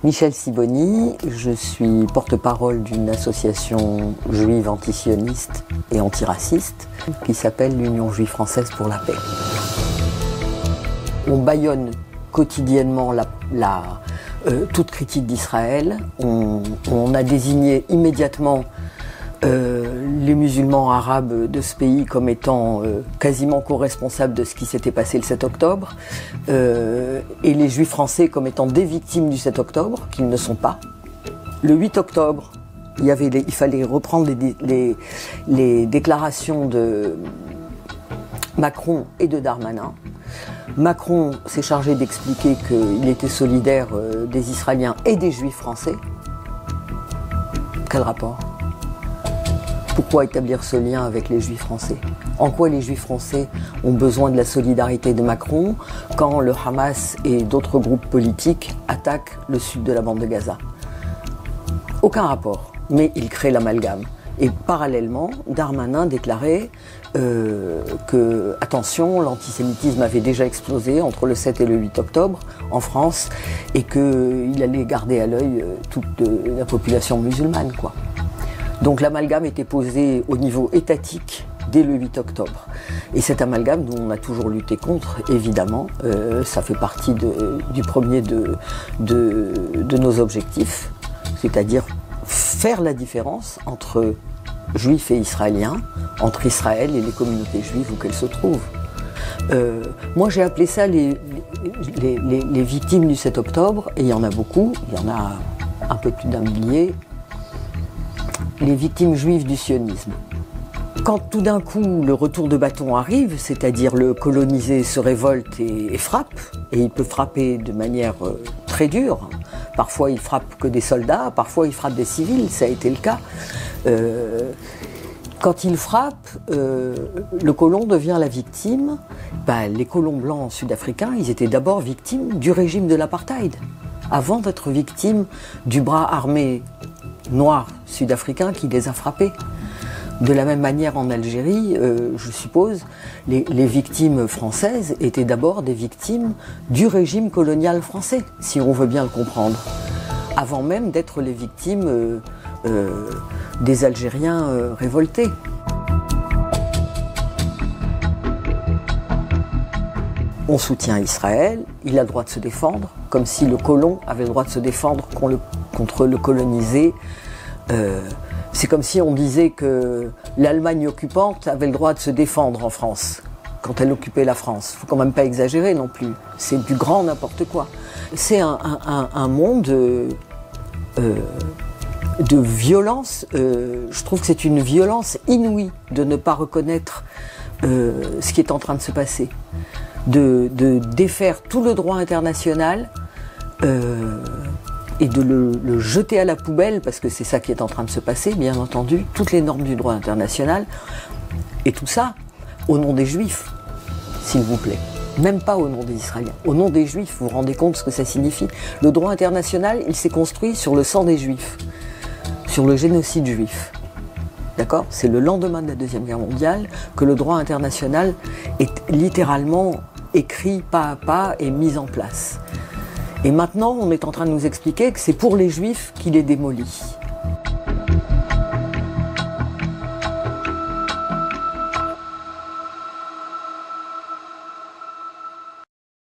Michèle Sibony, je suis porte-parole d'une association juive antisioniste et antiraciste qui s'appelle l'Union juive française pour la paix. On bâillonne quotidiennement toute critique d'Israël. On a désigné immédiatement les musulmans arabes de ce pays comme étant quasiment co-responsables de ce qui s'était passé le 7 octobre et les juifs français comme étant des victimes du 7 octobre, qu'ils ne sont pas. Le 8 octobre, il fallait reprendre les déclarations de Macron et de Darmanin. Macron s'est chargé d'expliquer qu'il était solidaire des Israéliens et des juifs français. Quel rapport ? Pourquoi établir ce lien avec les juifs français ? En quoi les juifs français ont besoin de la solidarité de Macron quand le Hamas et d'autres groupes politiques attaquent le sud de la bande de Gaza ? Aucun rapport, mais il crée l'amalgame. Et parallèlement, Darmanin déclarait que, attention, l'antisémitisme avait déjà explosé entre le 7 et le 8 octobre en France et qu'il allait garder à l'œil toute la population musulmane, quoi. Donc l'amalgame était posé au niveau étatique dès le 8 octobre. Et cet amalgame, dont on a toujours lutté contre, évidemment, ça fait partie du premier de nos objectifs, c'est-à-dire faire la différence entre juifs et israéliens, entre Israël et les communautés juives où qu'elles se trouvent. Moi j'ai appelé ça les victimes du 7 octobre, et il y en a beaucoup, il y en a un peu plus d'1 millier, les victimes juives du sionisme. Quand tout d'un coup le retour de bâton arrive, c'est-à-dire le colonisé se révolte et frappe, et il peut frapper de manière très dure, parfois il frappe que des soldats, parfois il frappe des civils, ça a été le cas. Quand il frappe, le colon devient la victime. Les colons blancs sud-africains, ils étaient d'abord victimes du régime de l'apartheid, avant d'être victimes du bras armé noir sud-africain qui les a frappés. De la même manière en Algérie, je suppose, les victimes françaises étaient d'abord des victimes du régime colonial français, si on veut bien le comprendre, avant même d'être les victimes des Algériens révoltés. On soutient Israël, il a le droit de se défendre, comme si le colon avait le droit de se défendre contre le colonisé. C'est comme si on disait que l'Allemagne occupante avait le droit de se défendre en France, quand elle occupait la France. Il ne faut quand même pas exagérer non plus, c'est du grand n'importe quoi. C'est un monde de violence. Je trouve que c'est une violence inouïe de ne pas reconnaître ce qui est en train de se passer, de défaire tout le droit international et de le jeter à la poubelle, parce que c'est ça qui est en train de se passer, bien entendu, toutes les normes du droit international, et tout ça au nom des Juifs, s'il vous plaît. Même pas au nom des Israéliens, au nom des Juifs. Vous vous rendez compte ce que ça signifie ? Le droit international, il s'est construit sur le sang des Juifs, sur le génocide juif. D'accord ? C'est le lendemain de la Deuxième Guerre mondiale que le droit international est littéralement écrit pas à pas et mis en place. Et maintenant, on est en train de nous expliquer que c'est pour les Juifs qu'il est démoli.